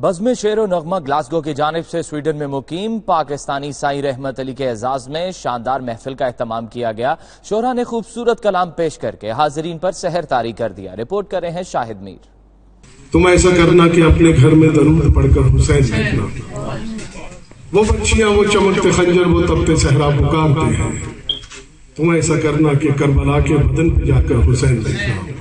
بزم شعر و نغمہ گلاسگو کی جانب سے سویڈن میں مقیم پاکستانی سائیں رحمت علی کے اعزاز میں شاندار محفل کا اہتمام کیا گیا۔ شعراء نے خوبصورت کلام پیش کر کے حاضرین پر سحر طاری کر دیا۔ رپورٹ کر رہے ہیں شاہد میر۔ تم ایسا کرنا کہ اپنے گھر میں درود پڑھ کر حسین دیکھنا، وہ بچیاں وہ چمکتے خنجر وہ تپتے صحرا پکارتے ہیں۔ تم ایسا کرنا کہ کربلا کے بدن پہ جا کر حسین دیکھنا۔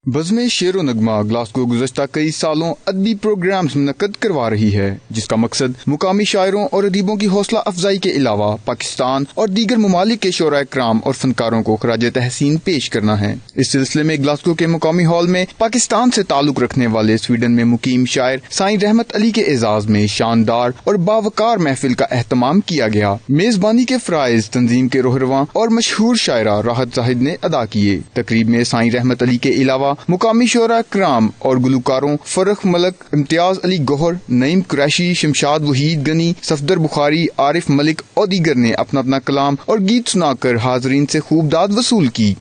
بزم شعر و نغمہ گلاسگو گزشتہ کئی سالوں ادبی پروگرامز منعقد کروا رہی ہے، جس کا مقصد مقامی شاعروں اور ادیبوں کی حوصلہ افزائی کے علاوہ پاکستان اور دیگر ممالک کے شعراء کرام اور فنکاروں کو خراج تحسین پیش کرنا ہے۔ اس سلسلے میں گلاسگو کے مقامی ہال میں پاکستان سے تعلق رکھنے والے سویڈن میں مقیم شاعر سائیں رحمت علی کے اعزاز میں شاندار اور باوقار محفل کا اہتمام کیا گیا۔ میزبانی کے فرائض تنظیم کے رہنما اور مشہور شاعرہ راحت زاہد نے ادا کیے۔ تقریب میں سائیں رحمت علی کے علاوہ مقامی شعراء کرام اور گلوکاروں فرخ ملک، امتیاز علی گوہر، نعیم قریشی، شمشاد وحید گنی، صفدر بخاری، عارف ملک اور دیگر نے اپنا اپنا کلام اور گیت سنا کر حاضرین سے خوب داد وصول کی۔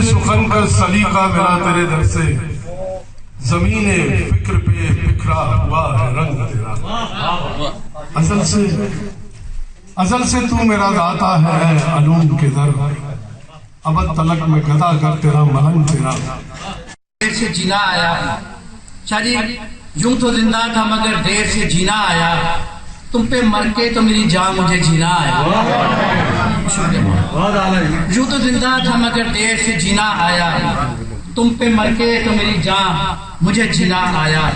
سخن کا سلیقہ میرا تیرے در سے، زمین فکر پہ بکھرا ہوا ہے رنگ تیرا۔ ازل سے تو میرا داتا ہے علوم کے در، ابد تلک میں گدا کر تیرا ملنگ تیرا۔ دیر سے جینا آیا شاہ جی، یوں تو زندہ تھا مگر دیر سے جینا آیا، تم پہ مر کے تو میری جان مجھے جینا آیا۔ یوں تو زندہ تھا مگر دیر سے جینا آیا، تم پہ مر کے تو میری جان مجھے جینا آیا۔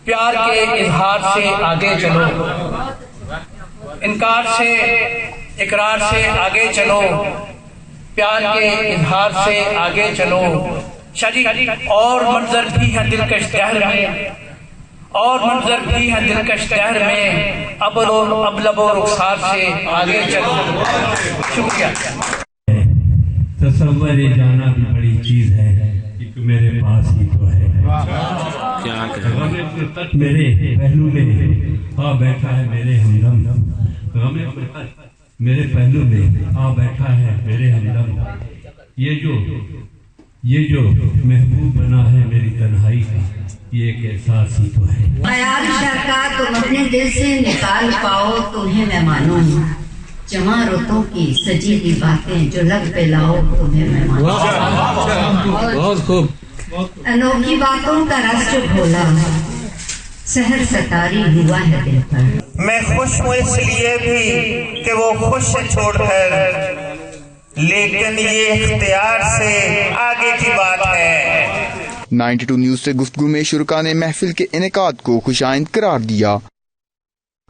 پیار کے اظہار سے آگے چلو، انکار سے اقرار سے آگے چلو، پیار کے اظہار سے آگے چلو۔ شاہ جی اور منظر بھی ہے دلکش دہر میں، اور منظر بھی ہے دلکش دہر میں، اب لب و رخسار سے آگے چلو۔ شکریہ۔ تصور جانا بھی بڑی چیز ہے کہ تو میرے پاس ہی تو ہے۔ میرے پہلو میں آ بیٹھا ہے میرے ہمدم، میرے پہلو میں آ بیٹھا ہے میرے ہمدم، یہ جو محبوب بنا ہے میری تنہائی کا، یہ ایک احساس ہی تو ہے۔ خیال شرکا تم اپنے دل سے نکال پاؤ تمہیں میں مانوں، جمع رتوں کی سجی ہوئی باتیں جو لب پہ لاؤ تمہیں میں مانوں۔ بہت خوب۔ انوکھی باتوں کا رس جو گھولا، سحر ستاری ہوا ہے دل پر۔ میں خوش ہوں اس لیے بھی کہ وہ خوش چھوڑ کر، لیکن یہ اختیار سے آگے کی بات ہے۔ 92 نیوز سے گفتگو میں شرکاء نے محفل کے انعقاد کو خوش آئند قرار دیا۔